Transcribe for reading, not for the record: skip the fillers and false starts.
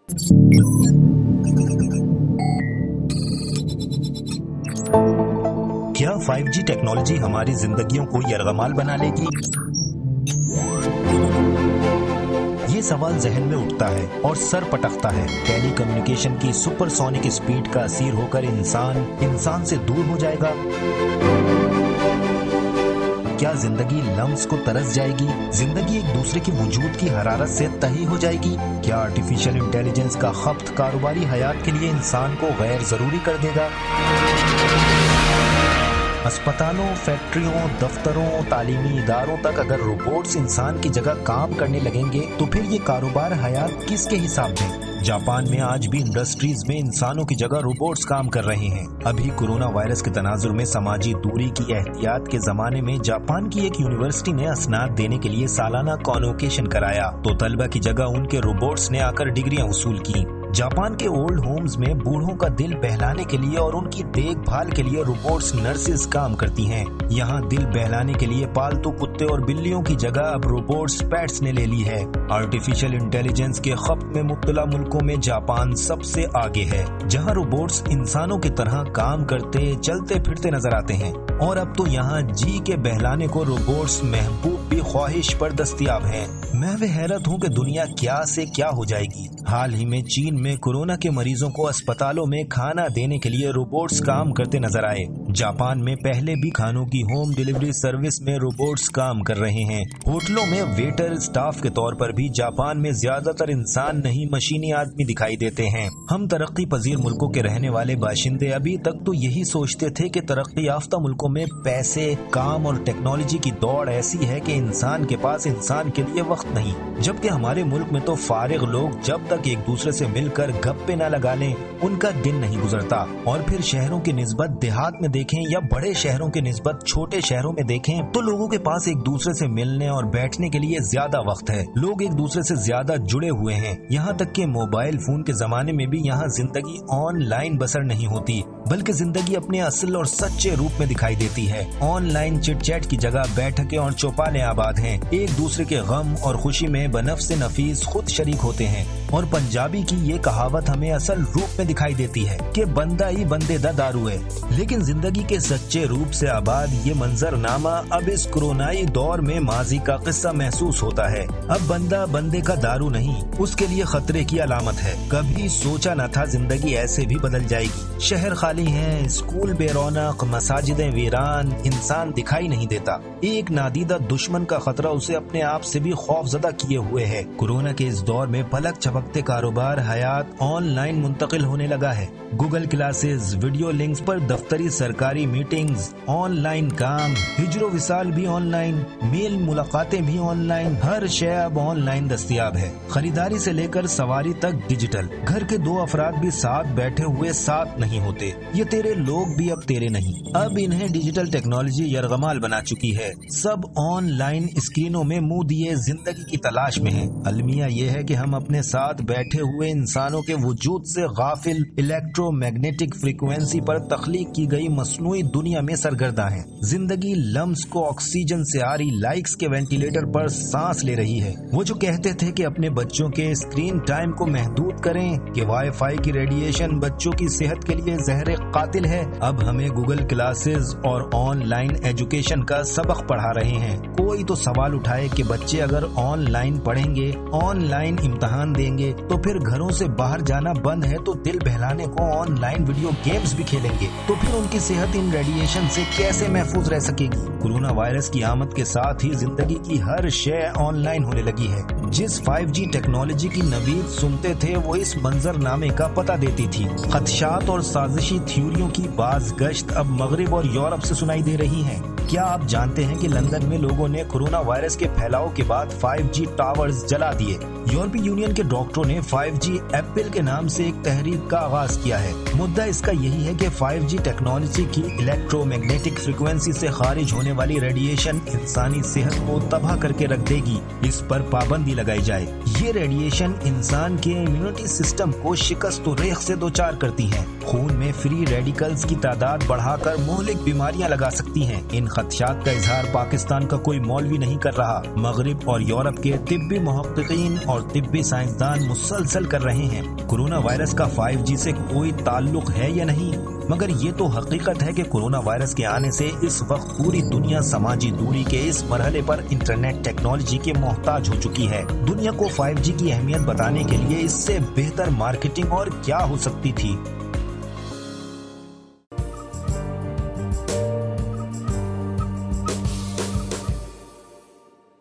क्या 5G technology हमारी जिंदगियों को यरगमाल बना लेगी? ये सवाल जहन में उठता है और सर पटकता है। टेली कम्युनिकेशन की सुपरसोनिक स्पीड का असीर होकर इंसान से दूर हो जाएगा? क्या जिंदगी लम्स को तरस जाएगी? जिंदगी एक दूसरे के वजूद की हरारत से तही हो जाएगी? क्या आर्टिफिशियल इंटेलिजेंस का खप्त कारोबारी हयात के लिए इंसान को गैर जरूरी कर देगा? अस्पतालों, फैक्ट्रियों, दफ्तरों, तालीमी इदारों तक अगर रोबोट्स इंसान की जगह काम करने लगेंगे तो फिर ये कारोबार हयात किसके हिसाब में? जापान में आज भी इंडस्ट्रीज में इंसानों की जगह रोबोट्स काम कर रहे हैं। अभी कोरोना वायरस के तनाजुर में समाजी दूरी की एहतियात के जमाने में जापान की एक यूनिवर्सिटी ने असनाद देने के लिए सालाना कॉन्वोकेशन कराया तो तलबा की जगह उनके रोबोट्स ने आकर डिग्रियां वसूल की। जापान के ओल्ड होम्स में बूढ़ों का दिल बहलाने के लिए और उनकी देखभाल के लिए रोबोट्स नर्सेज काम करती हैं। यहाँ दिल बहलाने के लिए पालतू कुत्ते और बिल्लियों की जगह अब रोबोट्स पेट्स ने ले ली है। आर्टिफिशियल इंटेलिजेंस के खप्त में मुब्तला मुल्कों में जापान सबसे आगे है, जहाँ रोबोट्स इंसानों की तरह काम करते चलते फिरते नजर आते हैं। और अब तो यहाँ जी के बहलाने को रोबोट्स महबूब भी ख्वाहिश पर दस्तयाब हैं। मैं भी हैरत हूँ कि दुनिया क्या से क्या हो जाएगी। हाल ही में चीन में कोरोना के मरीजों को अस्पतालों में खाना देने के लिए रोबोट्स काम करते नजर आए। जापान में पहले भी खानों की होम डिलीवरी सर्विस में रोबोट्स काम कर रहे हैं। होटलों में वेटर स्टाफ के तौर पर भी जापान में ज्यादातर इंसान नहीं मशीनी आदमी दिखाई देते हैं। हम तरक्की पजीर मुल्कों के रहने वाले बाशिंदे अभी तक तो यही सोचते थे कि तरक्की याफ्ता मुल्कों में पैसे, काम और टेक्नोलॉजी की दौड़ ऐसी है कि इंसान के पास इंसान के लिए वक्त नहीं, जबकि हमारे मुल्क में तो फारिग लोग जब तक एक दूसरे से मिलकर गप्पे न लगा लें उनका दिन नहीं गुजरता। और फिर शहरों की निस्बत देहात में देखें या बड़े शहरों की निस्बत छोटे शहरों में देखें तो लोगों के पास एक दूसरे से मिलने और बैठने के लिए ज्यादा वक्त है। लोग एक दूसरे से ज्यादा जुड़े हुए हैं। यहाँ तक कि मोबाइल फोन के जमाने में भी यहाँ जिंदगी ऑनलाइन बसर नहीं होती, बल्कि जिंदगी अपने असल और सच्चे रूप में दिखाई देती है। ऑनलाइन चिट चैट की जगह बैठकें और चौपालें आबाद हैं। एक दूसरे के गम और खुशी में बनफ्स नफीस खुद शरीक होते हैं। और पंजाबी की ये कहावत हमें असल रूप में दिखाई देती है कि बंदा ही बंदे दा दारू है। लेकिन जिंदगी के सच्चे रूप से आबाद ये मंजरनामा अब इस कोरोनाई दौर में माजी का किस्सा महसूस होता है। अब बंदा बंदे का दारू नहीं, उसके लिए खतरे की अलामत है। कभी सोचा न था जिंदगी ऐसे भी बदल जाएगी। शहर खाली हैं, स्कूल बेरौनक, मसाजिदें वीरान, इंसान दिखाई नहीं देता। एक नादीदा दुश्मन का खतरा उसे अपने आप से भी खौफजदा किए हुए है। कोरोना के इस दौर में पलक झपकते कारोबार हयात ऑनलाइन मुंतकिल होने लगा है। गूगल क्लासेस, वीडियो लिंक्स पर दफ्तरी सरकारी मीटिंग्स, ऑनलाइन काम, हिजरो विसाल भी ऑनलाइन, मेल मुलाकातें भी ऑनलाइन, हर शय अब ऑनलाइन दस्तयाब है। खरीदारी से लेकर सवारी तक डिजिटल। घर के दो अफराद भी साथ बैठे हुए साथ नहीं होते। ये तेरे लोग भी अब तेरे नहीं। अब इन्हें डिजिटल टेक्नोलॉजी यरगमाल बना चुकी है। सब ऑनलाइन स्क्रीनों में मुंह दिए जिंदगी की तलाश में हैं। अलमिया ये है कि हम अपने साथ बैठे हुए इंसानों के वजूद से गाफिल इलेक्ट्रोमैग्नेटिक फ्रीक्वेंसी पर तख्लीक की गई मसनूई दुनिया में सरगर्दा हैं। जिंदगी लम्स को ऑक्सीजन से आ रही लाइक्स के वेंटिलेटर पर सांस ले रही है। वो जो कहते थे कि अपने बच्चों के स्क्रीन टाइम को महदूद करें कि वाईफाई की रेडिएशन बच्चों की सेहत के लिए जहर कातिल है, अब हमें गूगल क्लासेस और ऑनलाइन एजुकेशन का सबक पढ़ा रहे हैं। कोई तो सवाल उठाए कि बच्चे अगर ऑनलाइन पढ़ेंगे, ऑनलाइन इम्तिहान देंगे तो फिर घरों से बाहर जाना बंद है तो दिल बहलाने को ऑनलाइन वीडियो गेम्स भी खेलेंगे तो फिर उनकी सेहत इन रेडिएशन से कैसे महफूज रह सकेगी? कोरोना वायरस की आमद के साथ ही जिंदगी की हर शय ऑनलाइन होने लगी है। जिस 5G टेक्नोलॉजी की नवीद सुनते थे वो इस मंजरनामे का पता देती थी। खदशात और साजिशी थ्योरियों की बाज गश्त अब मगरिब और यूरोप से सुनाई दे रही है। क्या आप जानते हैं कि लंदन में लोगों ने कोरोना वायरस के फैलाव के बाद 5G टावर्स जला दिए? यूरोपीय यूनियन के डॉक्टरों ने 5G एप्पल के नाम से एक तहरीक का आगाज किया है। मुद्दा इसका यही है कि 5G टेक्नोलॉजी की इलेक्ट्रोमैग्नेटिक फ्रीक्वेंसी से खारिज होने वाली रेडिएशन इंसानी सेहत को तबाह करके रख देगी। इस पर पाबंदी लगाई जाए। ये रेडिएशन इंसान के इम्यूनिटी सिस्टम को शिकस्त व रेख से दो चार करती हैं। खून में फ्री रेडिकल्स की तादाद बढ़ाकर मुहलिक बीमारियां लगा सकती हैं। इन खदशात का इजहार पाकिस्तान का कोई मौलवी नहीं कर रहा। मगरिब और यूरोप के तिब्बी मुहक्किकीन और तिब्बी साइंसदान मुसलसल कर रहे हैं। कोरोना वायरस का 5G से कोई ताल्लुक है या नहीं, मगर ये तो हकीकत है कि कोरोना वायरस के आने से इस वक्त पूरी दुनिया समाजी दूरी के इस मरहले पर इंटरनेट टेक्नोलॉजी के मोहताज हो चुकी है। दुनिया को 5G की अहमियत बताने के लिए इससे बेहतर मार्केटिंग और क्या हो सकती थी।